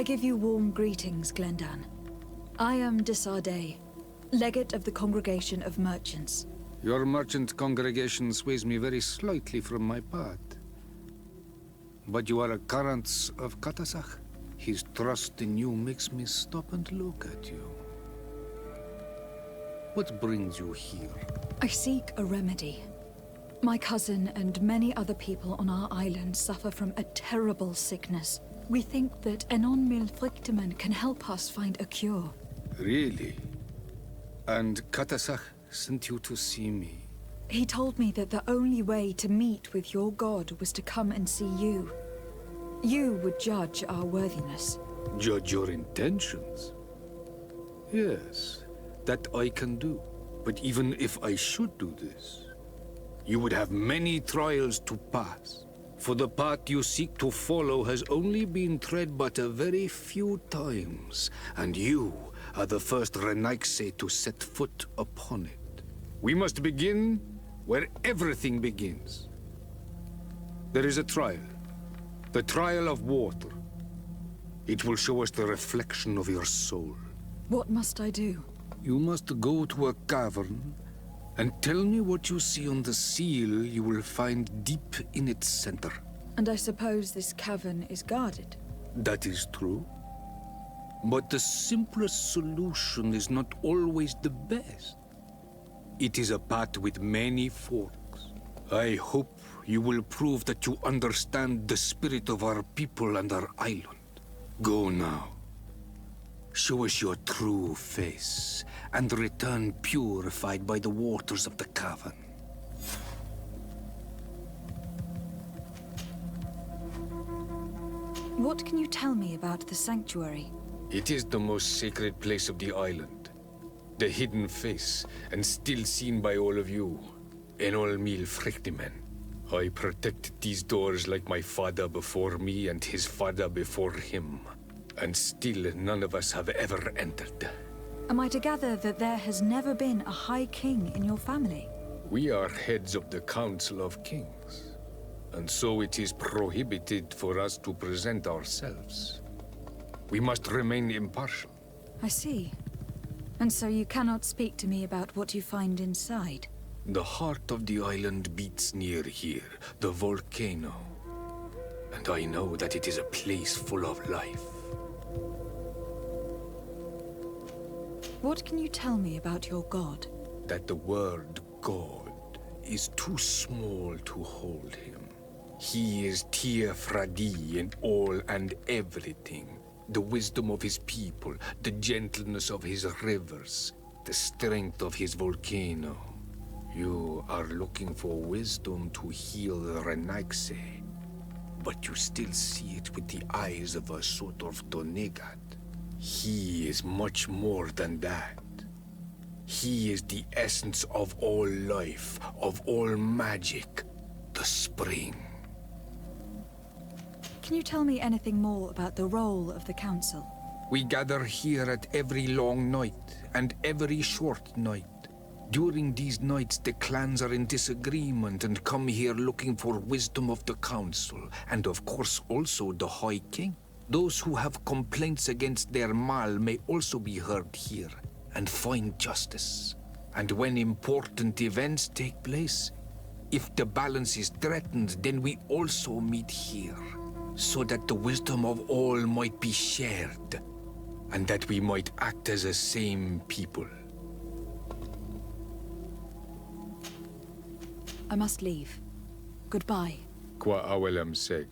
I give you warm greetings, Glendan. I am Desardet, legate of the Congregation of Merchants. Your merchant congregation sways me very slightly from my path. But you are a current of Katasach. His trust in you makes me stop and look at you. What brings you here? I seek a remedy. My cousin and many other people on our island suffer from a terrible sickness. We think that Enon Milfrichteman can help us find a cure. Really? And Katasach sent you to see me? He told me that the only way to meet with your god was to come and see you. You would judge our worthiness. Judge your intentions? Yes, that I can do. But even if I should do this, you would have many trials to pass. For the path you seek to follow has only been tread but a very few times, and you are the first Renaigse to set foot upon it. We must begin where everything begins. There is a trial. The trial of water. It will show us the reflection of your soul. What must I do? You must go to a cavern and tell me what you see on the seal you will find deep in its center. And I suppose this cavern is guarded? That is true. But the simplest solution is not always the best. It is a path with many forks. I hope you will prove that you understand the spirit of our people and our island. Go now. Show us your true face, and return purified by the waters of the cavern. What can you tell me about the sanctuary? It is the most sacred place of the island. The hidden face, and still seen by all of you. Enol Milfrichteman. I protected these doors like my father before me and his father before him. And still none of us have ever entered. Am I to gather that there has never been a High King in your family? We are heads of the Council of Kings. And so it is prohibited for us to present ourselves. We must remain impartial. I see. And so you cannot speak to me about what you find inside? The heart of the island beats near here, the volcano. And I know that it is a place full of life. What can you tell me about your god? That the word God is too small to hold him. He is Tir Fradi in all and everything. The wisdom of his people, the gentleness of his rivers, the strength of his volcano. You are looking for wisdom to heal the Renaigse, but you still see it with the eyes of a sort of Donegat. He is much more than that. He is the essence of all life, of all magic, the spring. Can you tell me anything more about the role of the Council? We gather here at every long night and every short night. During these nights, the clans are in disagreement and come here looking for wisdom of the Council, and of course also the High King. Those who have complaints against their Mal may also be heard here and find justice. And when important events take place, if the balance is threatened, then we also meet here, so that the wisdom of all might be shared, and that we might act as a same people. I must leave. Goodbye. Qua awelem seg.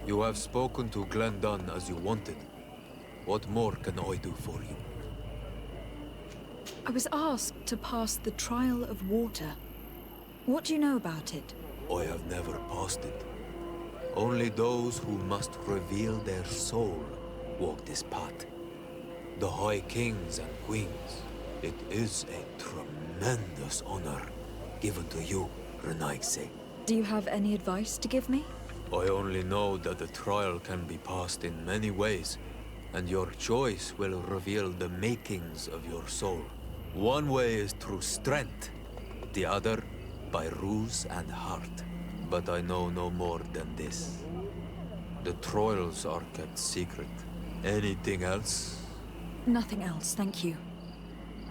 You have spoken to Glendan as you wanted. What more can I do for you? I was asked to pass the trial of water. What do you know about it? I have never passed it. Only those who must reveal their soul walk this path. The High Kings and Queens. It is a tremendous honor given to you, Renaigse. Do you have any advice to give me? I only know that the trial can be passed in many ways, and your choice will reveal the makings of your soul. One way is through strength, the other by ruse and heart. But I know no more than this. The trials are kept secret. Anything else? Nothing else, thank you.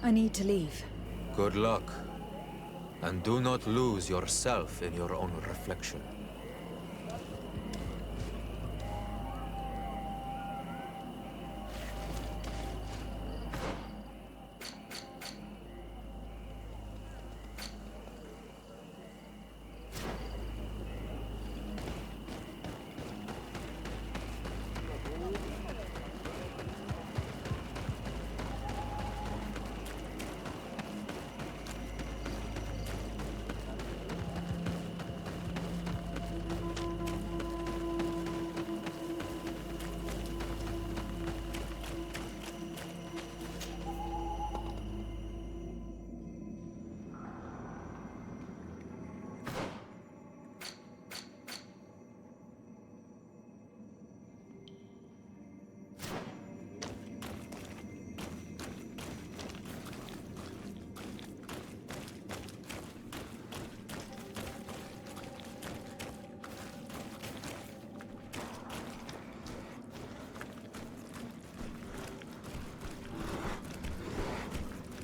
I need to leave. Good luck. And do not lose yourself in your own reflection.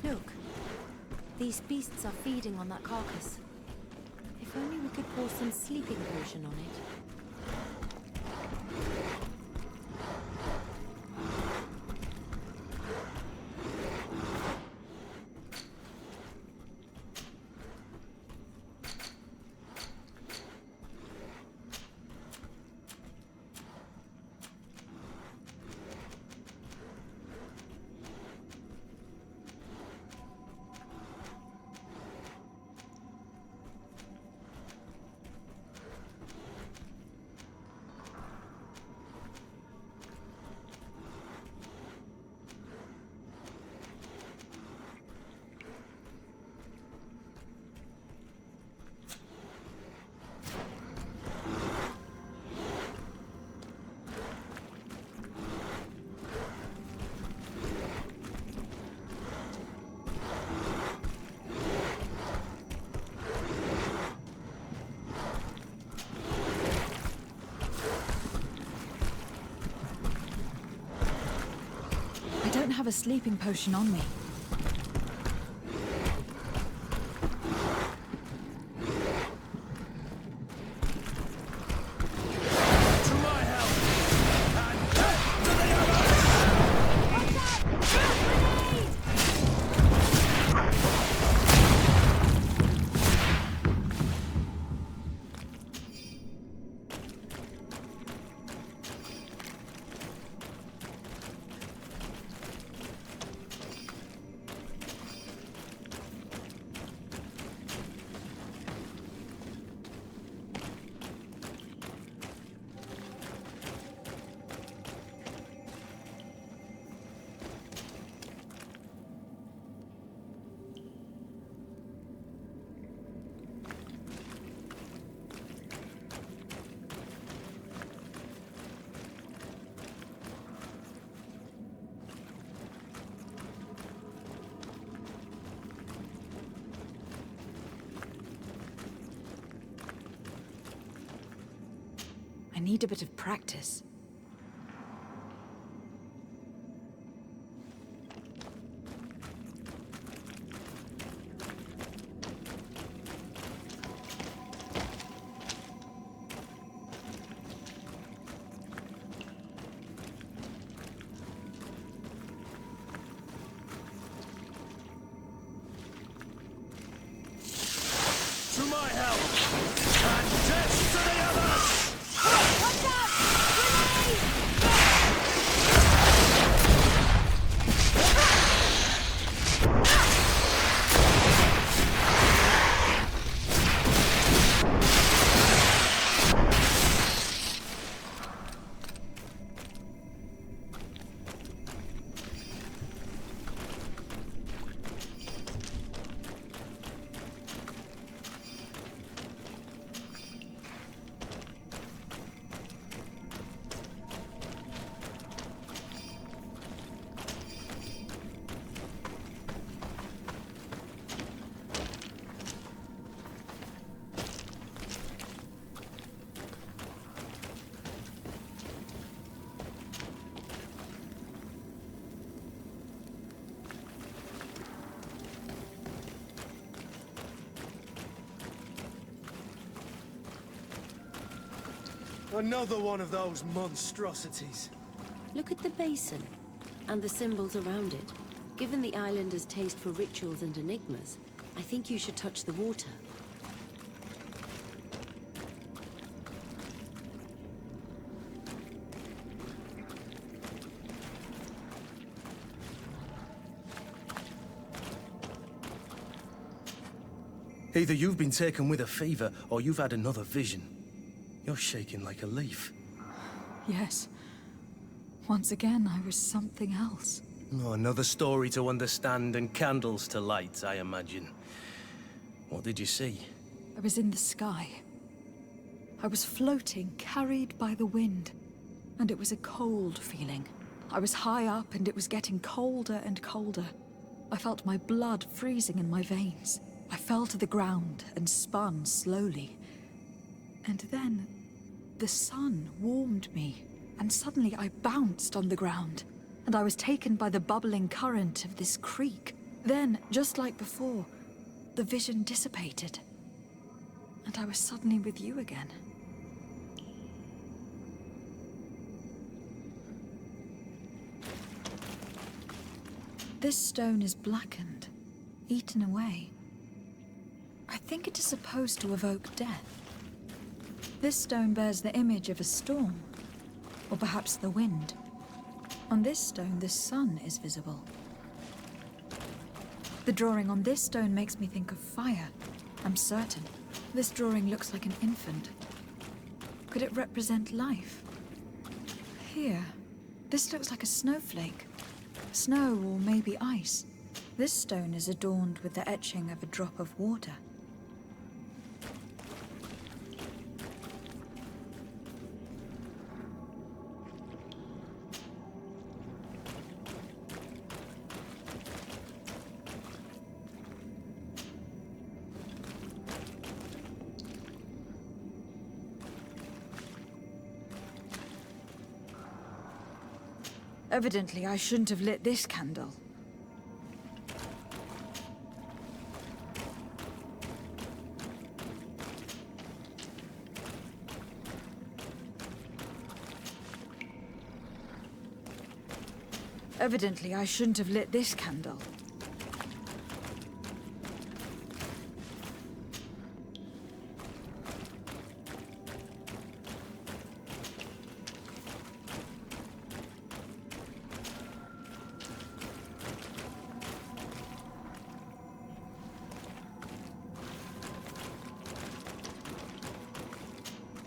Look, these beasts are feeding on that carcass. If only we could pour some sleeping potion on it. I don't have a sleeping potion on me. I need a bit of practice. To my help! And death to the others! Watch out! Another one of those monstrosities. Look at the basin, and the symbols around it. Given the islanders' taste for rituals and enigmas, I think you should touch the water. Either you've been taken with a fever, or you've had another vision. You're shaking like a leaf. Yes. Once again, I was something else. Oh, another story to understand and candles to light, I imagine. What did you see? I was in the sky. I was floating, carried by the wind. And it was a cold feeling. I was high up and it was getting colder and colder. I felt my blood freezing in my veins. I fell to the ground and spun slowly. And then, the sun warmed me, and suddenly I bounced on the ground, and I was taken by the bubbling current of this creek. Then, just like before, the vision dissipated, and I was suddenly with you again. This stone is blackened, eaten away. I think it is supposed to evoke death. This stone bears the image of a storm, or perhaps the wind. On this stone, the sun is visible. The drawing on this stone makes me think of fire, I'm certain. This drawing looks like an infant. Could it represent life? Here, this looks like a snowflake. Snow or maybe ice. This stone is adorned with the etching of a drop of water. Evidently, I shouldn't have lit this candle. Evidently, I shouldn't have lit this candle.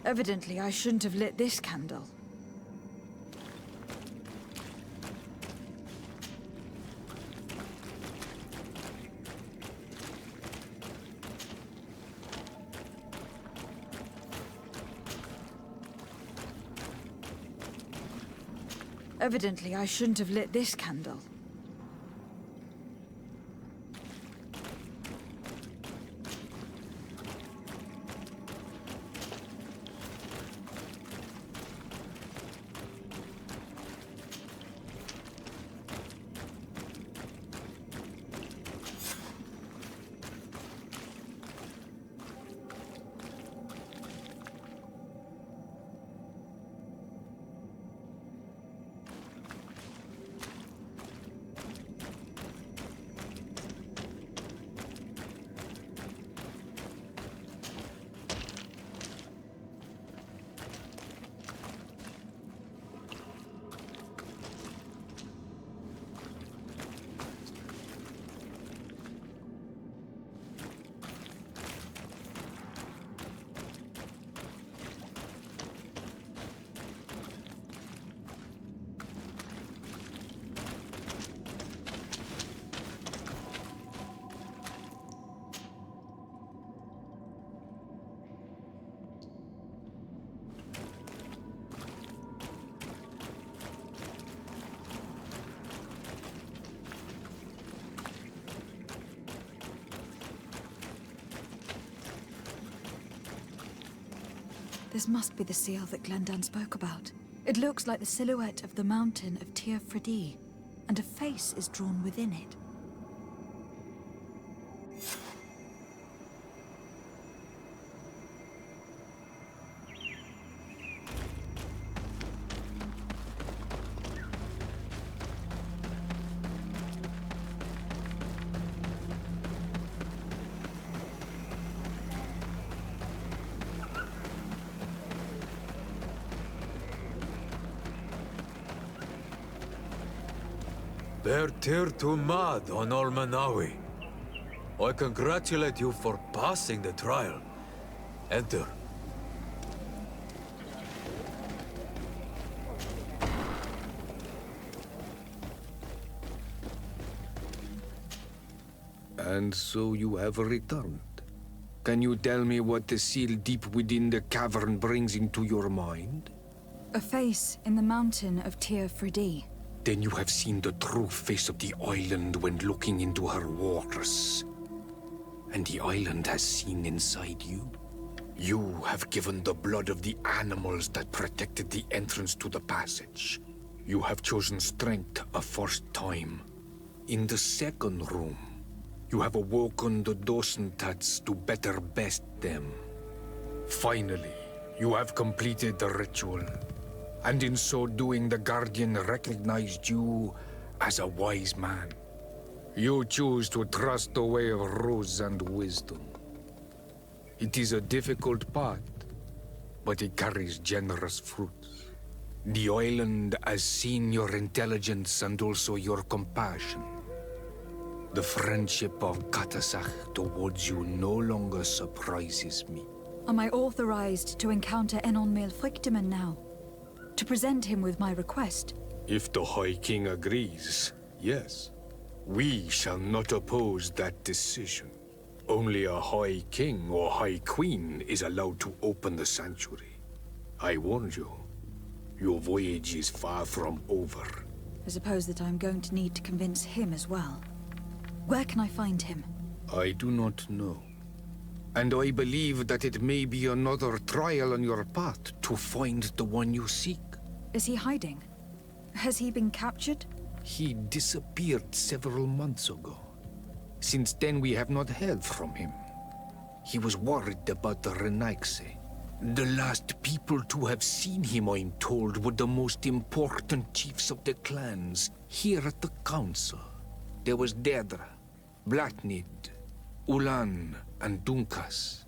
Evidently, I shouldn't have lit this candle. Evidently, I shouldn't have lit this candle. This must be the seal that Glendan spoke about. It looks like the silhouette of the mountain of Tir Fredi, and a face is drawn within it. Bertir to Mad on Olmanawi. I congratulate you for passing the trial. Enter. And so you have returned. Can you tell me what the seal deep within the cavern brings into your mind? A face in the mountain of Tir Fridi. Then you have seen the true face of the island when looking into her waters. And the island has seen inside you. You have given the blood of the animals that protected the entrance to the passage. You have chosen strength a first time. In the second room, you have awoken the Dosentats to better best them. Finally, you have completed the ritual. And in so doing, the Guardian recognized you as a wise man. You choose to trust the way of rules and wisdom. It is a difficult path, but it carries generous fruits. The island has seen your intelligence and also your compassion. The friendship of Katasach towards you no longer surprises me. Am I authorized to encounter Enon Milfrictiman now? To present him with my request? If the High King agrees, yes. We shall not oppose that decision. Only a High King or High Queen is allowed to open the sanctuary. I warned you. Your voyage is far from over. I suppose that I'm going to need to convince him as well. Where can I find him? I do not know. And I believe that it may be another trial on your path to find the one you seek. Is he hiding? Has he been captured? He disappeared several months ago. Since then, we have not heard from him. He was worried about the Renaigse. The last people to have seen him, I'm told, were the most important chiefs of the clans here at the council. There was Deirdre, Blatnid, Ulan, and Dunkas.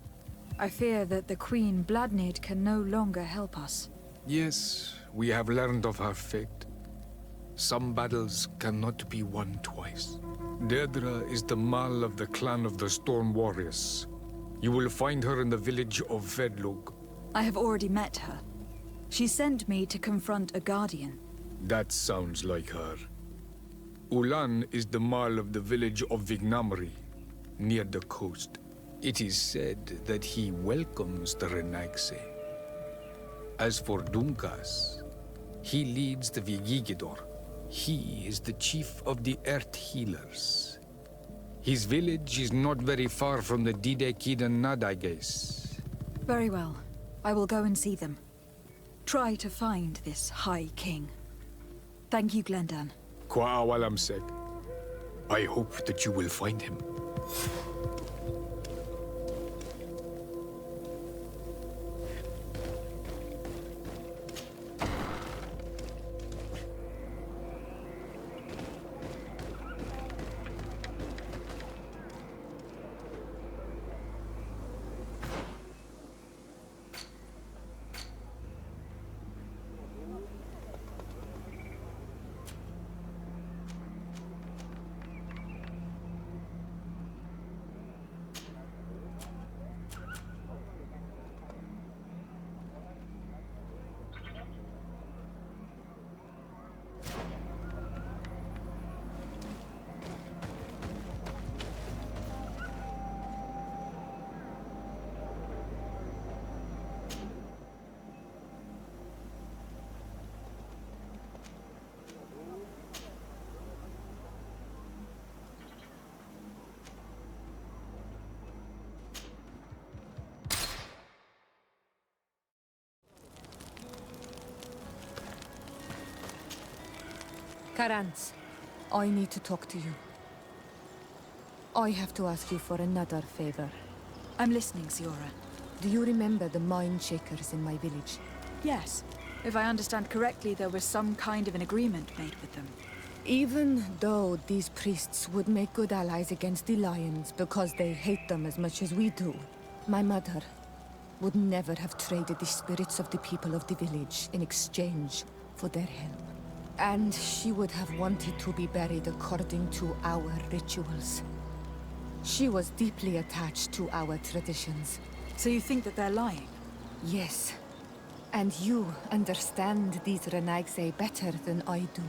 I fear that the Queen Bladnid can no longer help us. Yes, we have learned of her fate. Some battles cannot be won twice. Deirdre is the Mal of the clan of the Storm Warriors. You will find her in the village of Vedlug. I have already met her. She sent me to confront a guardian. That sounds like her. Ulan is the Mal of the village of Vignamri, near the coast. It is said that he welcomes the Renaigse. As for Dunkas, he leads the Vigigidor. He is the chief of the Earth Healers. His village is not very far from the Didekidan Nadages. Very well. I will go and see them. Try to find this High King. Thank you, Glendan. Kwa'awalamsek. I hope that you will find him. Karantz, I need to talk to you. I have to ask you for another favor. I'm listening, Siora. Do you remember the mine shakers in my village? Yes. If I understand correctly, there was some kind of an agreement made with them. Even though these priests would make good allies against the Lions because they hate them as much as we do, my mother would never have traded the spirits of the people of the village in exchange for their help. And she would have wanted to be buried according to our rituals. She was deeply attached to our traditions. So you think that they're lying? Yes. And you understand these Renaigse better than I do.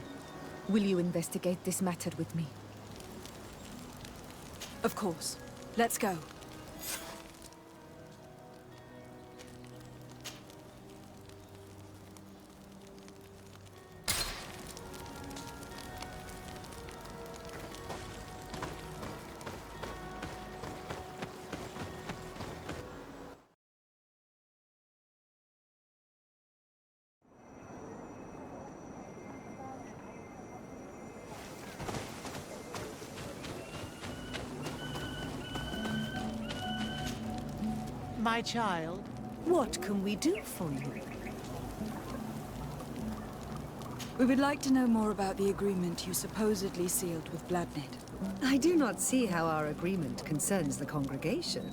Will you investigate this matter with me? Of course. Let's go. My child, what can we do for you? We would like to know more about the agreement you supposedly sealed with Bladnid. I do not see how our agreement concerns the congregation.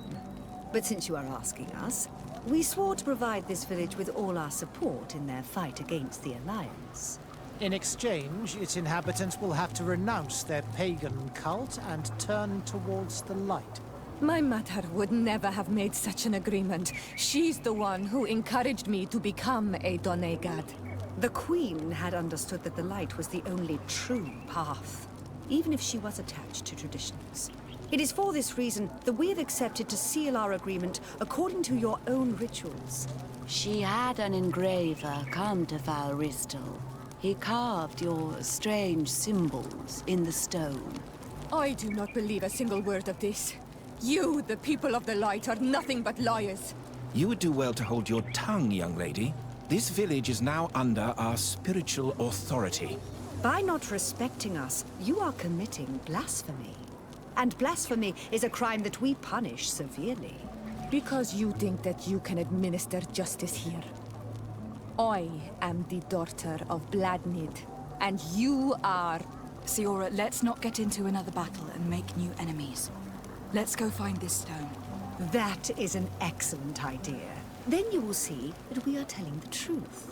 But since you are asking us, we swore to provide this village with all our support in their fight against the Alliance. In exchange, its inhabitants will have to renounce their pagan cult and turn towards the light. My mother would never have made such an agreement. She's the one who encouraged me to become a Donegad. The Queen had understood that the light was the only true path, even if she was attached to traditions. It is for this reason that we have accepted to seal our agreement according to your own rituals. She had an engraver come to Val Ristal. He carved your strange symbols in the stone. I do not believe a single word of this. You, the people of the light, are nothing but liars. You would do well to hold your tongue, young lady. This village is now under our spiritual authority. By not respecting us, you are committing blasphemy. And blasphemy is a crime that we punish severely. Because you think that you can administer justice here. I am the daughter of Bladnid, and you are... Siora, let's not get into another battle and make new enemies. Let's go find this stone. That is an excellent idea. Then you will see that we are telling the truth.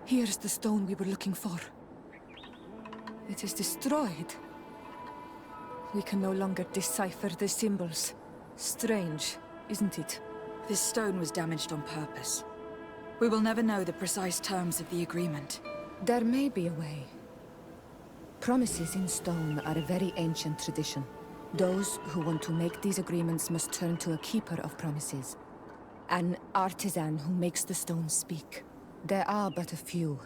Here's the stone we were looking for. It is destroyed. We can no longer decipher the symbols. Strange, isn't it? This stone was damaged on purpose. We will never know the precise terms of the agreement. There may be a way. Promises in stone are a very ancient tradition. Those who want to make these agreements must turn to a keeper of promises. An artisan who makes the stones speak. There are but a few.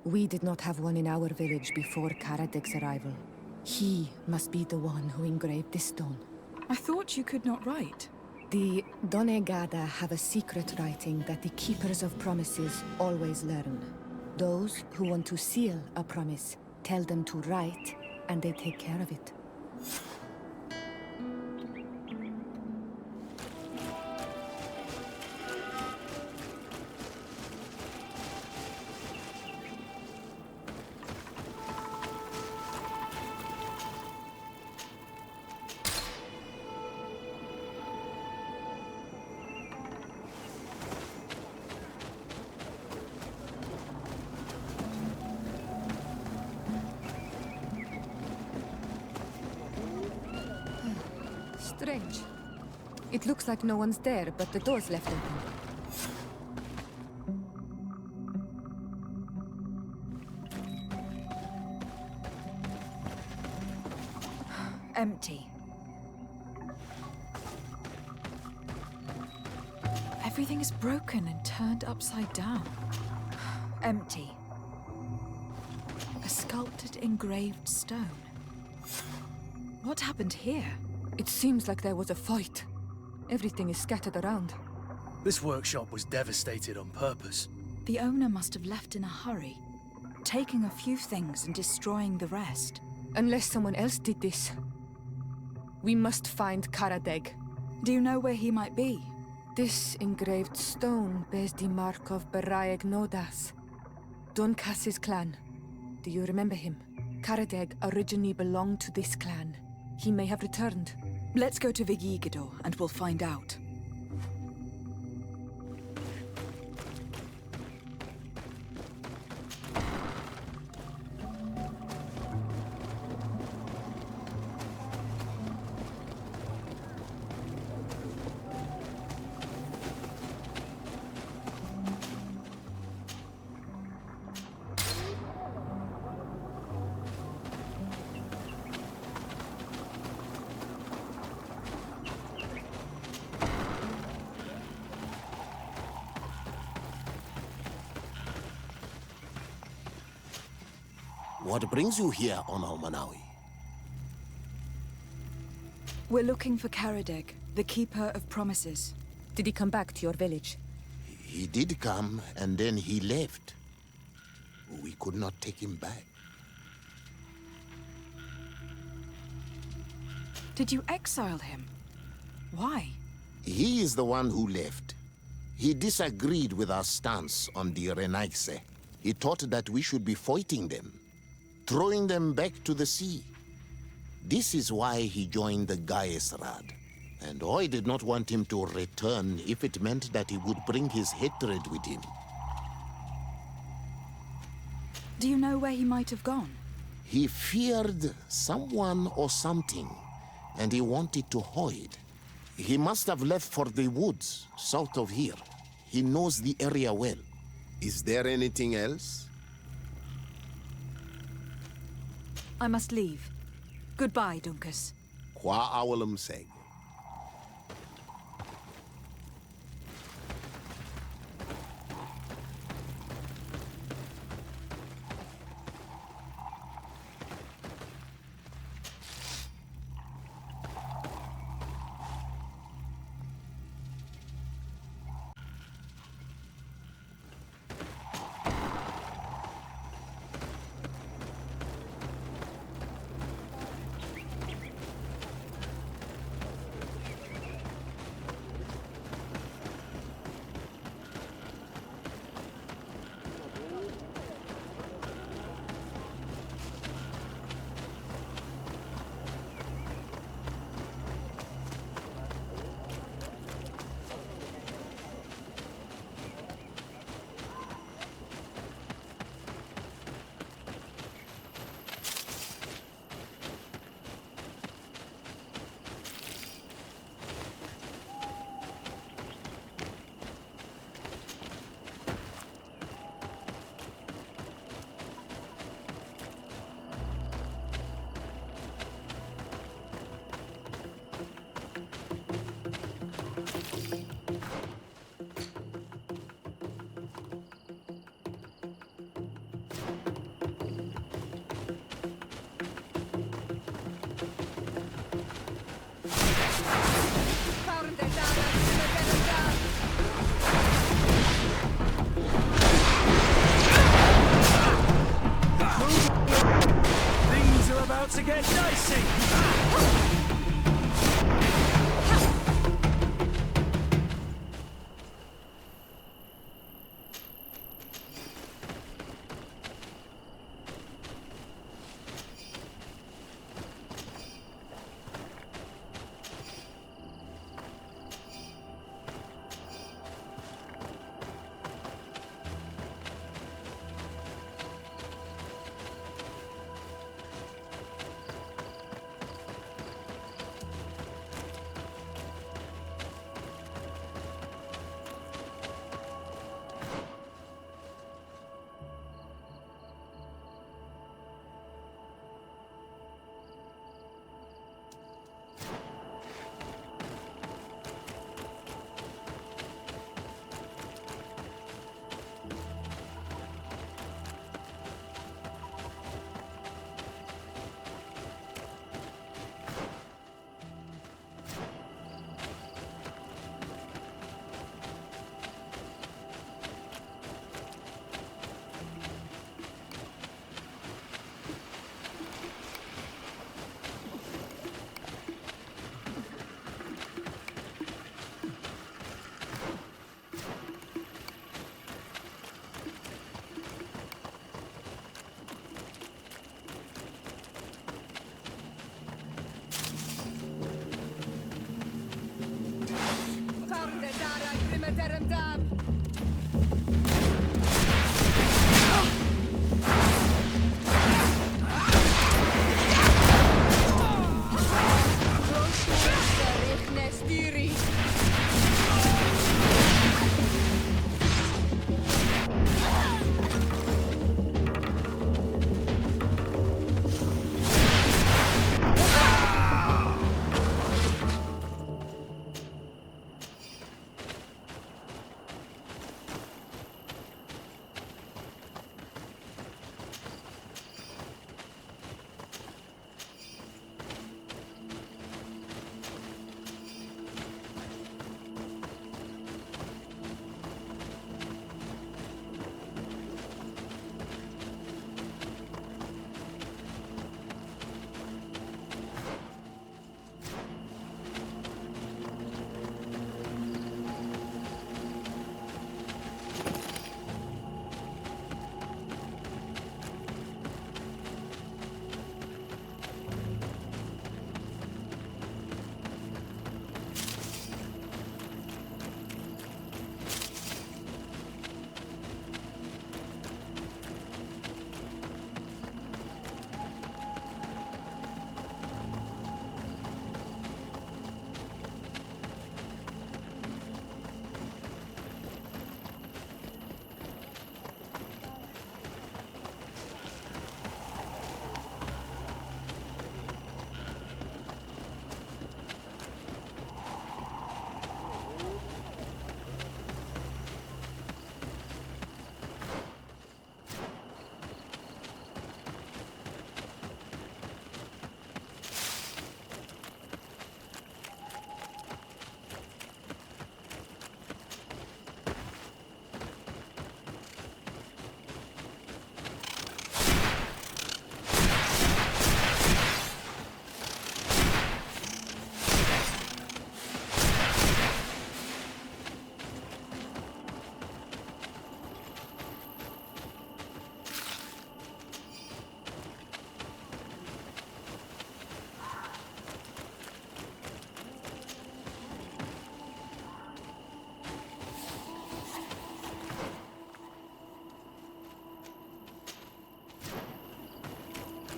We did not have one in our village before Karadek's arrival. He must be the one who engraved this stone. I thought you could not write. The Donegada have a secret writing that the keepers of promises always learn. Those who want to seal a promise tell them to write, and they take care of it. Strange. It looks like no one's there, but the door's left open. Empty. Everything is broken and turned upside down. Empty. A sculpted, engraved stone. What happened here? It seems like there was a fight. Everything is scattered around. This workshop was devastated on purpose. The owner must have left in a hurry, taking a few things and destroying the rest. Unless someone else did this. We must find Karadeg. Do you know where he might be? This engraved stone bears the mark of Baraeg Nodas, Donkas's clan. Do you remember him? Karadeg originally belonged to this clan. He may have returned. Let's go to Vigigado and we'll find out. What brings you here on Almanawi? We're looking for Karadeg, the Keeper of Promises. Did he come back to your village? He did come, and then he left. We could not take him back. Did you exile him? Why? He is the one who left. He disagreed with our stance on the Renaise. He thought that we should be fighting them, throwing them back to the sea. This is why he joined the Gaesrad. And I did not want him to return if it meant that he would bring his hatred with him. Do you know where he might have gone? He feared someone or something, and he wanted to hide. He must have left for the woods, south of here. He knows the area well. Is there anything else? I must leave. Goodbye, Dunkus. Qua awalum seg. Things are about to get dicey!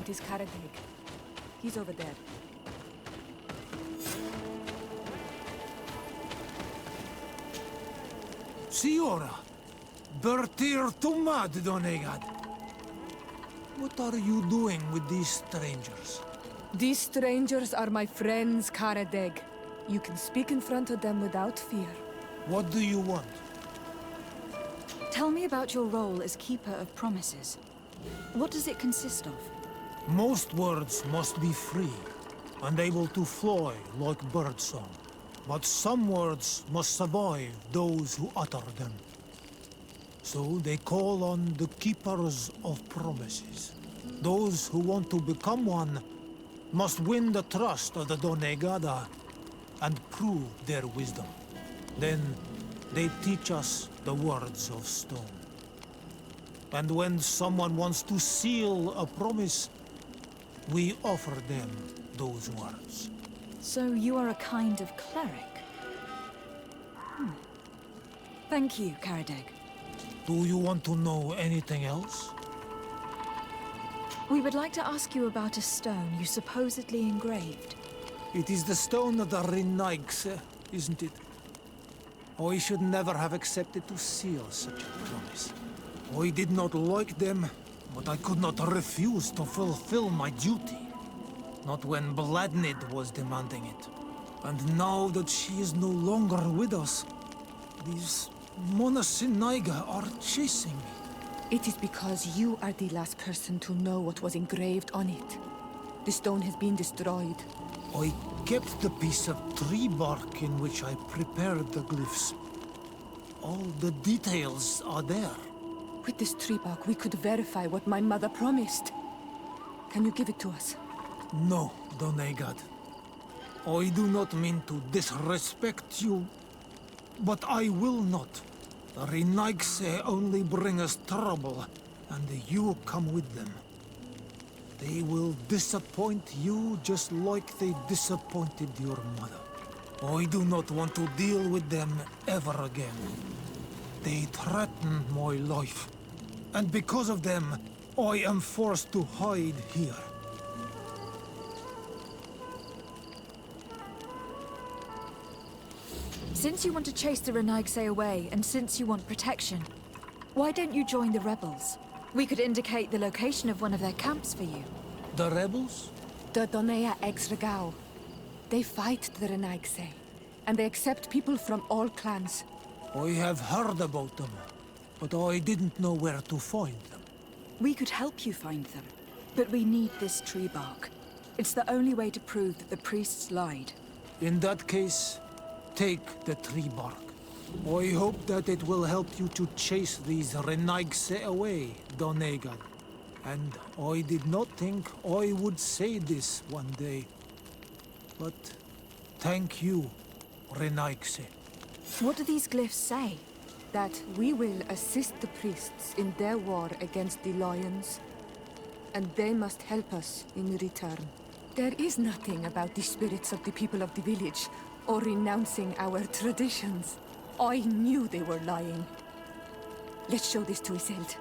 It is Karadeg. He's over there. Siora! Bertir Tumad, Donegad! What are you doing with these strangers? These strangers are my friends, Karadeg. You can speak in front of them without fear. What do you want? Tell me about your role as Keeper of Promises. What does it consist of? Most words must be free and able to fly like birdsong. But some words must survive those who utter them. So they call on the Keepers of Promises. Those who want to become one must win the trust of the Donegada and prove their wisdom. Then they teach us the words of stone. And when someone wants to seal a promise, we offer them those words. So you are a kind of cleric? Thank you, Karadeg. Do you want to know anything else? We would like to ask you about a stone you supposedly engraved. It is the stone of the Renaigse, isn't it? I should never have accepted to seal such a promise. I did not like them, but I could not refuse to fulfill my duty. Not when Bladnid was demanding it. And now that she is no longer with us, these Monasinaiga are chasing me. It is because you are the last person to know what was engraved on it. The stone has been destroyed. I kept the piece of tree bark in which I prepared the glyphs. All the details are there. With this tree bark, we could verify what my mother promised. Can you give it to us? No, Donegad. I do not mean to disrespect you, but I will not. The Renaigse only bring us trouble, and you come with them. They will disappoint you just like they disappointed your mother. I do not want to deal with them ever again. They threaten my life, and because of them, I am forced to hide here. Since you want to chase the Renaigse away, and since you want protection, why don't you join the rebels? We could indicate the location of one of their camps for you. The rebels? The Donea Exregao. They fight the Renaigse, and they accept people from all clans. I have heard about them, but I didn't know where to find them. We could help you find them, but we need this tree bark. It's the only way to prove that the priests lied. In that case, take the tree bark. I hope that it will help you to chase these Renaigse away, Donegad. And I did not think I would say this one day. But thank you, Renaigse. What do these glyphs say? That we will assist the priests in their war against the lions, and they must help us in return. There is nothing about the spirits of the people of the village, or renouncing our traditions. I knew they were lying. Let's show this to Iselt.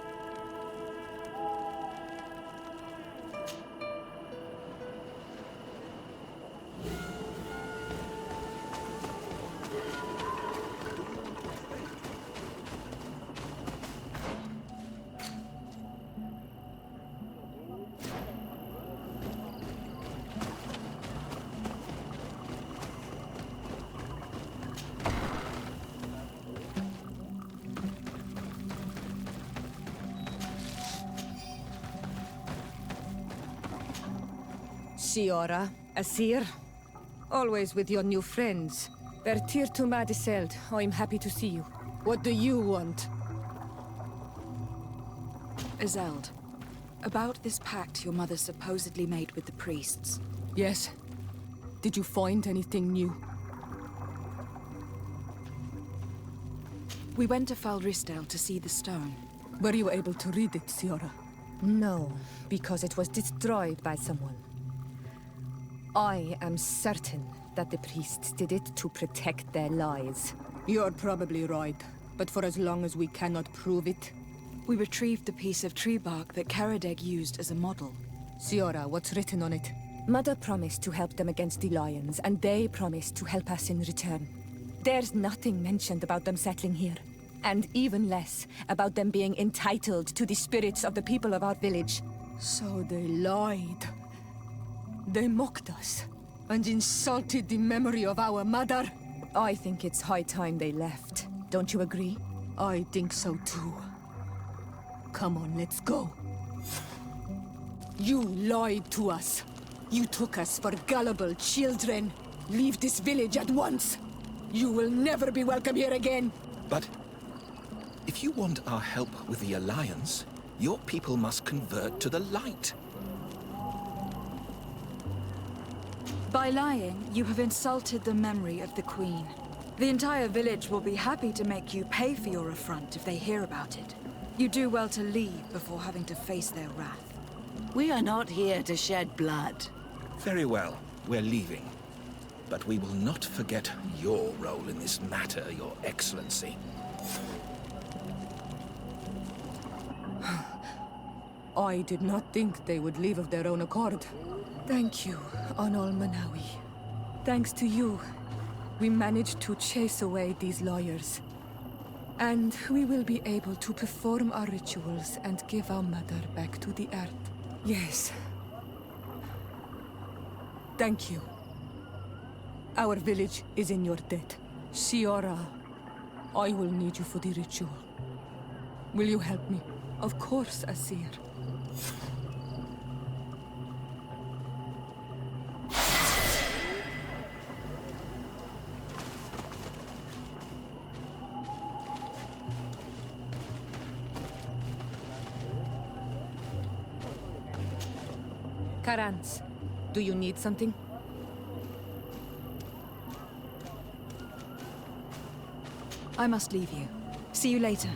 Siora, Asir, always with your new friends. Bertir Tumad Iselt, I'm happy to see you. What do you want? Iselt, about this pact your mother supposedly made with the priests. Yes. Did you find anything new? We went to Falristel to see the stone. Were you able to read it, Siora? No, because it was destroyed by someone. I am certain that the priests did it to protect their lies. You're probably right, but for as long as we cannot prove it... We retrieved the piece of tree bark that Karadeg used as a model. Siora, what's written on it? Mother promised to help them against the lions, and they promised to help us in return. There's nothing mentioned about them settling here. And even less about them being entitled to the spirits of the people of our village. So they lied. They mocked us and insulted the memory of our mother. I think it's high time they left. Don't you agree? I think so too. Come on, let's go. You lied to us. You took us for gullible children. Leave this village at once. You will never be welcome here again. But if you want our help with the Alliance, your people must convert to the light. By lying, you have insulted the memory of the Queen. The entire village will be happy to make you pay for your affront if they hear about it. You do well to leave before having to face their wrath. We are not here to shed blood. Very well, we're leaving. But we will not forget your role in this matter, Your Excellency. I did not think they would leave of their own accord. Thank you, Anol Manawi. Thanks to you, we managed to chase away these lawyers. And we will be able to perform our rituals and give our mother back to the earth. Yes. Thank you. Our village is in your debt. Siora, I will need you for the ritual. Will you help me? Of course, Asir. Karans, do you need something? I must leave you. See you later.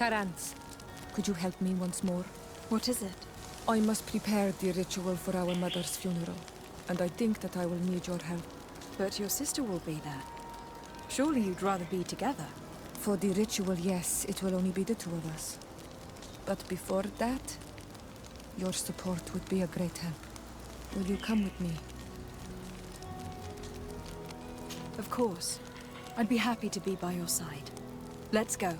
Karans, could you help me once more? What is it? I must prepare the ritual for our mother's funeral, and I think that I will need your help. But your sister will be there. Surely you'd rather be together. For the ritual, yes, it will only be the two of us. But before that, your support would be a great help. Will you come with me? Of course. I'd be happy to be by your side. Let's go.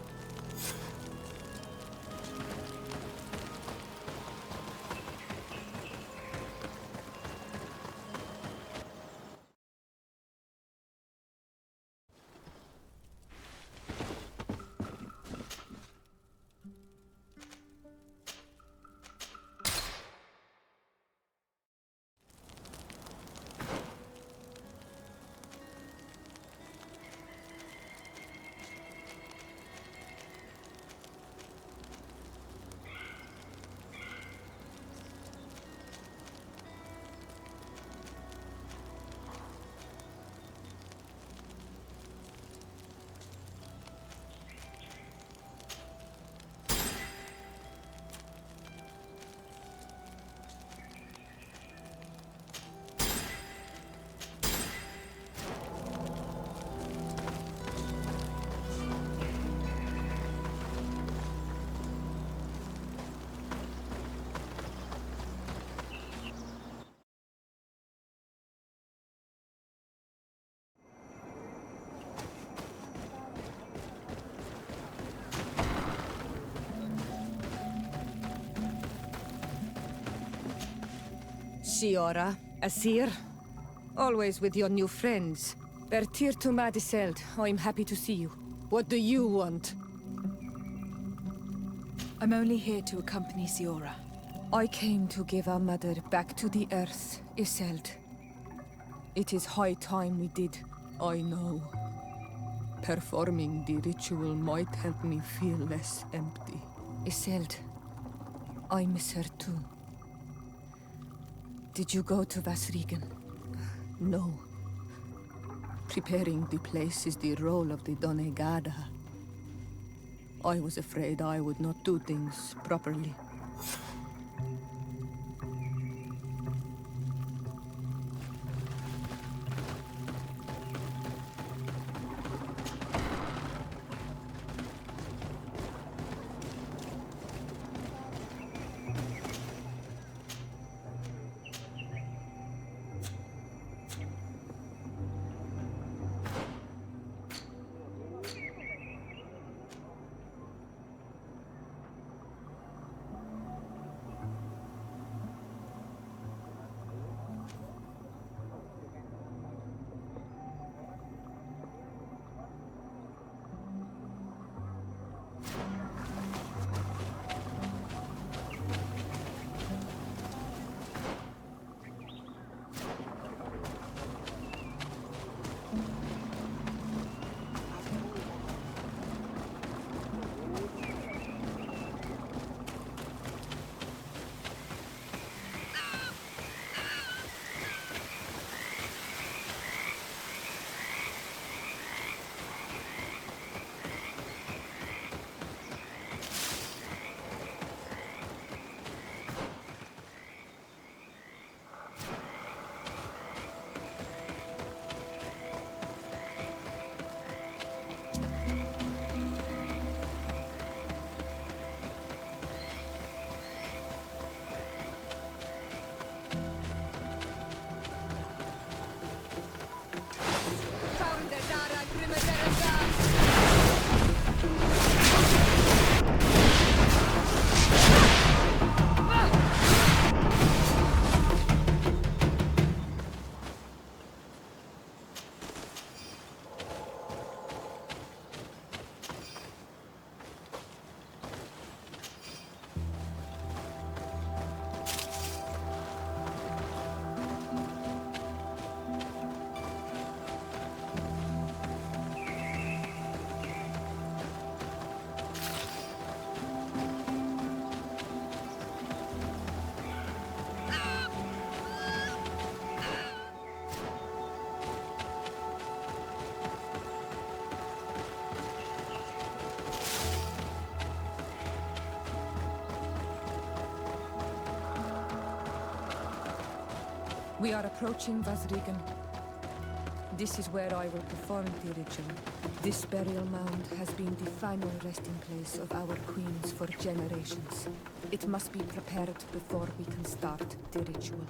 Siora, Asir. Always with your new friends. Bertir to Madiseld, I'm happy to see you. What do you want? I'm only here to accompany Siora. I came to give our mother back to the earth, Iselt. It is high time we did, I know. Performing the ritual might help me feel less empty. Iselt, I miss her too. Did you go to Vasrigan? No. Preparing the place is the role of the Donegada. I was afraid I would not do things properly. We are approaching Vasrigan. This is where I will perform the ritual. This burial mound has been the final resting place of our queens for generations. It must be prepared before we can start the ritual.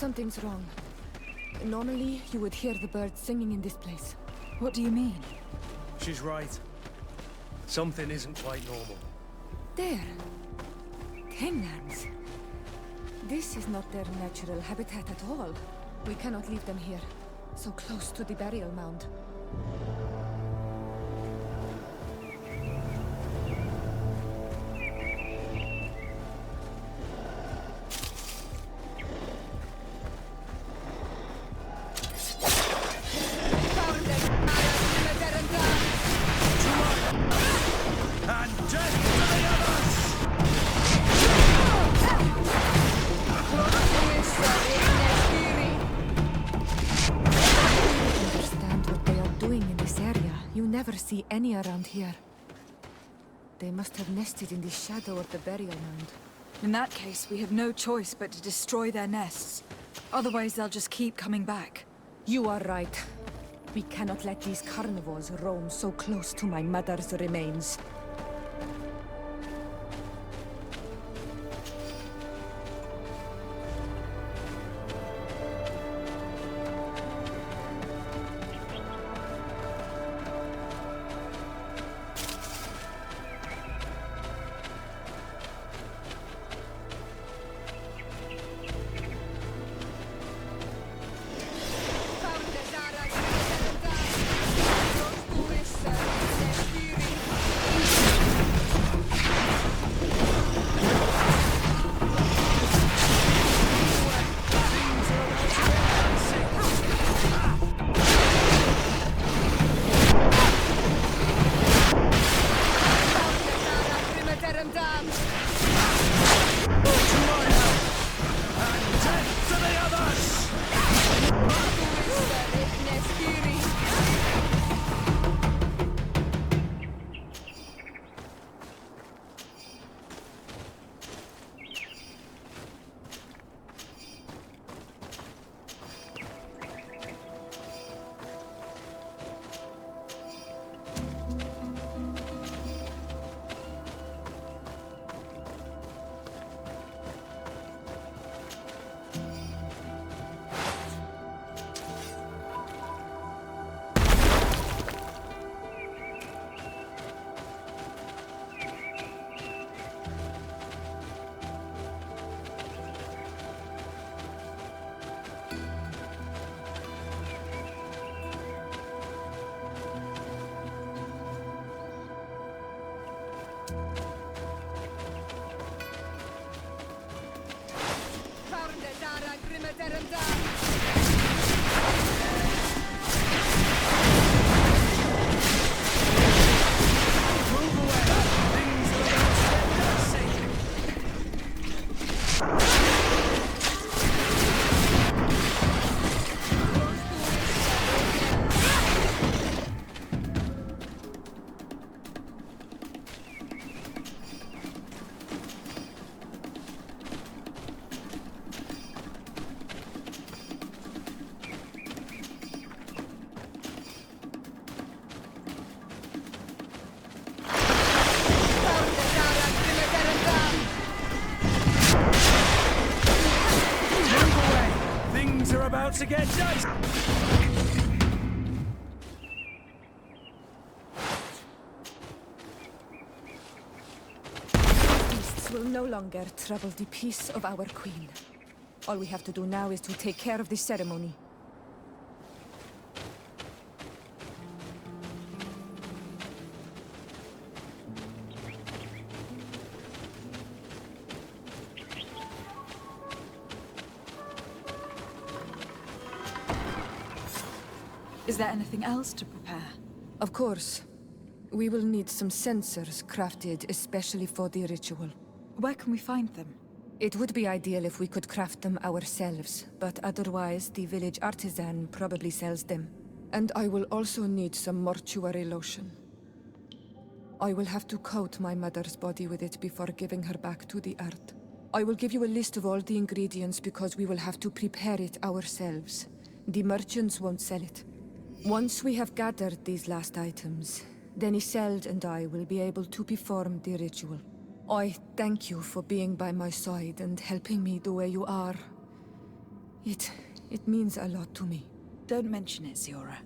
Something's wrong. Normally, you would hear the birds singing in this place. What do you mean? She's right. Something isn't quite normal. There. Hanglands. This is not their natural habitat at all. We cannot leave them here, so close to the burial mound. See any around here. They must have nested in the shadow of the burial mound. In that case, we have no choice but to destroy their nests. Otherwise, they'll just keep coming back. You are right. We cannot let these carnivores roam so close to my mother's remains. To get diced. Beasts will no longer trouble the peace of our queen. All we have to do now is to take care of the ceremony. Is there anything else to prepare? Of course. We will need some sensors crafted especially for the ritual. Where can we find them? It would be ideal if we could craft them ourselves, but otherwise the village artisan probably sells them. And I will also need some mortuary lotion. I will have to coat my mother's body with it before giving her back to the earth. I will give you a list of all the ingredients because we will have to prepare it ourselves. The merchants won't sell it. Once we have gathered these last items, then Isolde and I will be able to perform the ritual. I thank you for being by my side and helping me the way you are. It means a lot to me. Don't mention it, Siora.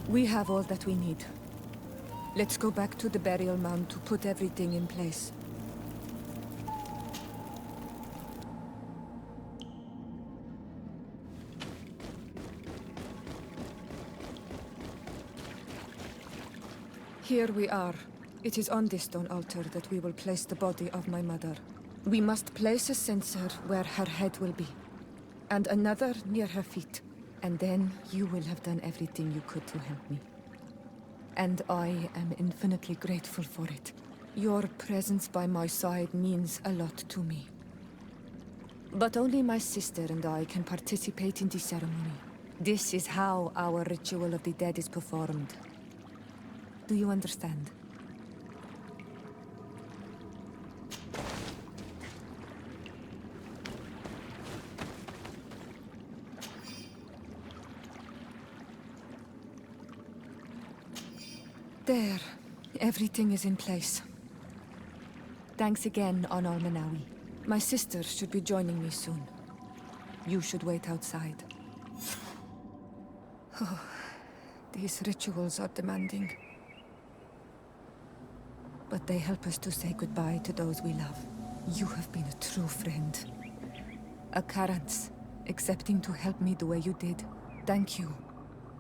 We have all that we need. Let's go back to the burial mound to put everything in place. Here we are. It is on this stone altar that we will place the body of my mother. We must place a censer where her head will be, and another near her feet. And then you will have done everything you could to help me. And I am infinitely grateful for it. Your presence by my side means a lot to me. But only my sister and I can participate in the ceremony. This is how our ritual of the dead is performed. Do you understand? There. Everything is in place. Thanks again, Honor Manawi. My sister should be joining me soon. You should wait outside. Oh, these rituals are demanding. But they help us to say goodbye to those we love. You have been a true friend. A Karans, accepting to help me the way you did. Thank you.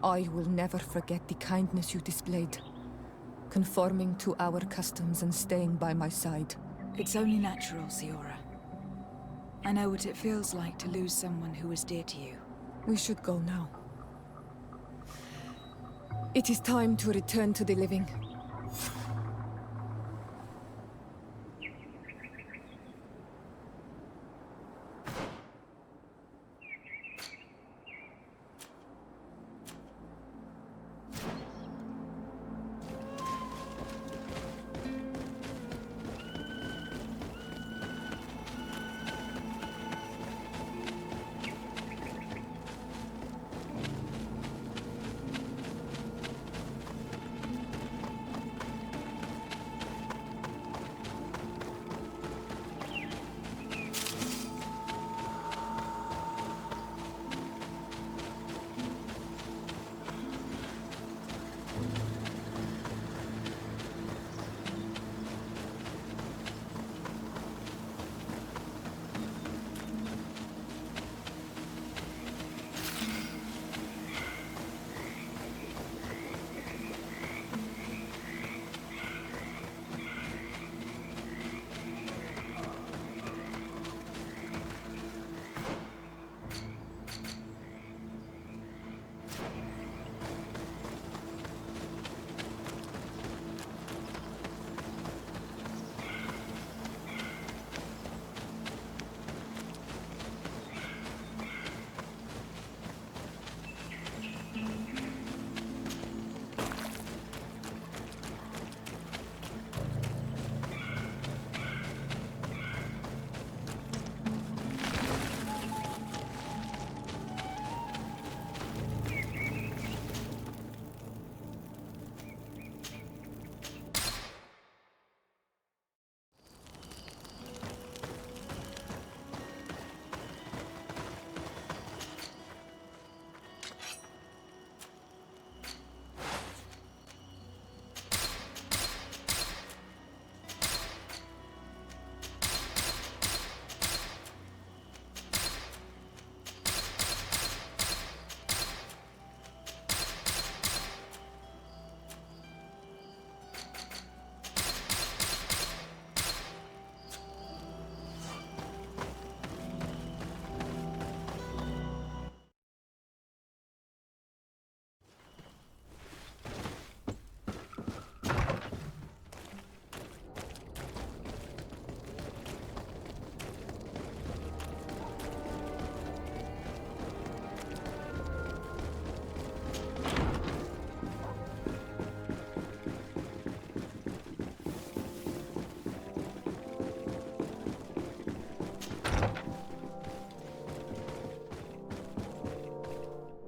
I will never forget the kindness you displayed. Conforming to our customs and staying by my side. It's only natural, Siora. I know what it feels like to lose someone who was dear to you. We should go now. It is time to return to the living.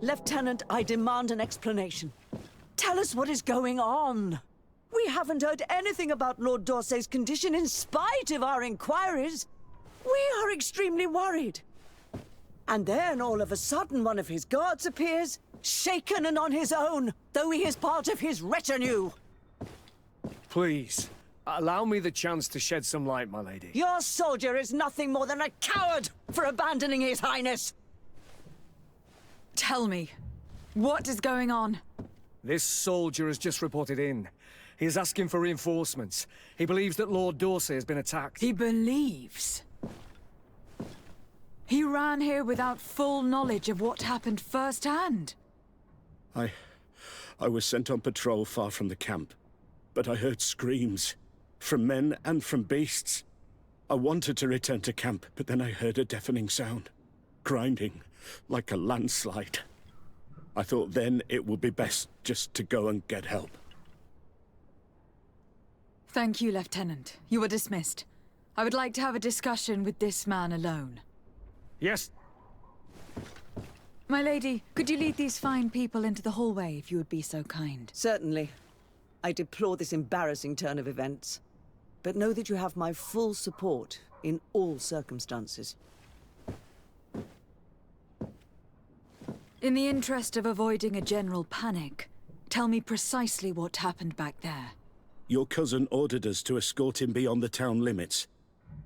Lieutenant, I demand an explanation. Tell us what is going on. We haven't heard anything about Lord D'Orsay's condition in spite of our inquiries. We are extremely worried. And then all of a sudden one of his guards appears, shaken and on his own, though he is part of his retinue. Please, allow me the chance to shed some light, my lady. Your soldier is nothing more than a coward for abandoning his highness. Tell me, what is going on? This soldier has just reported in. He is asking for reinforcements. He believes that Lord D'Orsay has been attacked. He believes? He ran here without full knowledge of what happened firsthand. I I was sent on patrol far from the camp, but I heard screams, from men and from beasts. I wanted to return to camp, but then I heard a deafening sound, grinding, like a landslide. I thought then it would be best just to go and get help. Thank you, Lieutenant. You are dismissed. I would like to have a discussion with this man alone. Yes. My lady, could you lead these fine people into the hallway if you would be so kind? Certainly. I deplore this embarrassing turn of events. But know that you have my full support in all circumstances. In the interest of avoiding a general panic, tell me precisely what happened back there. Your cousin ordered us to escort him beyond the town limits.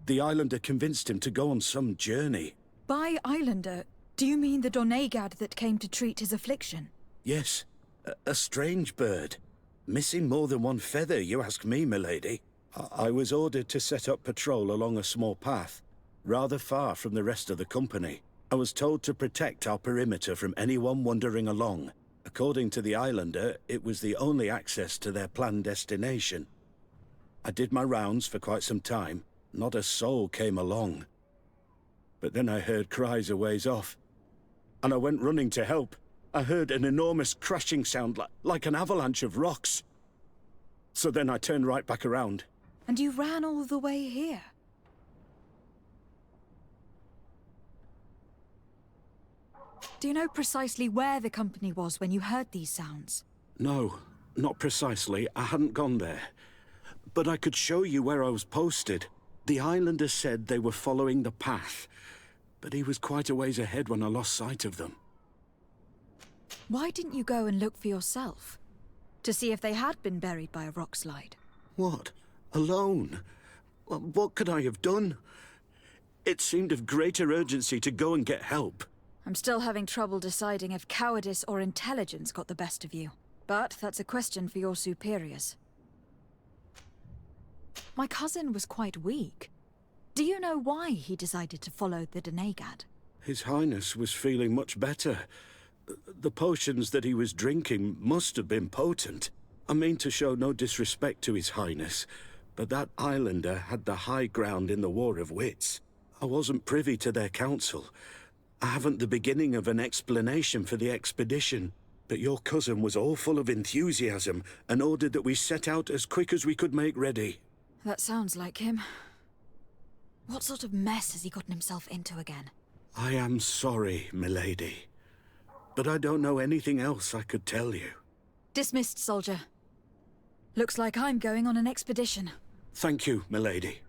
The Islander convinced him to go on some journey. By Islander, do you mean the Donegad that came to treat his affliction? Yes, a strange bird. Missing more than one feather, you ask me, milady. I was ordered to set up patrol along a small path, rather far from the rest of the company. I was told to protect our perimeter from anyone wandering along. According to the Islander, it was the only access to their planned destination. I did my rounds for quite some time. Not a soul came along. But then I heard cries a ways off, and I went running to help. I heard an enormous crashing sound like an avalanche of rocks. So then I turned right back around. And you ran all the way here? Do you know precisely where the company was when you heard these sounds? No, not precisely. I hadn't gone there. But I could show you where I was posted. The Islander said they were following the path, but he was quite a ways ahead when I lost sight of them. Why didn't you go and look for yourself? To see if they had been buried by a rock slide? What? Alone? What could I have done? It seemed of greater urgency to go and get help. I'm still having trouble deciding if cowardice or intelligence got the best of you. But that's a question for your superiors. My cousin was quite weak. Do you know why he decided to follow the Donegad? His Highness was feeling much better. The potions that he was drinking must have been potent. I mean to show no disrespect to His Highness, but that Islander had the high ground in the War of Wits. I wasn't privy to their counsel. I haven't the beginning of an explanation for the expedition, but your cousin was all full of enthusiasm and ordered that we set out as quick as we could make ready. That sounds like him. What sort of mess has he gotten himself into again? I am sorry, milady, but I don't know anything else I could tell you. Dismissed, soldier. Looks like I'm going on an expedition. Thank you, milady.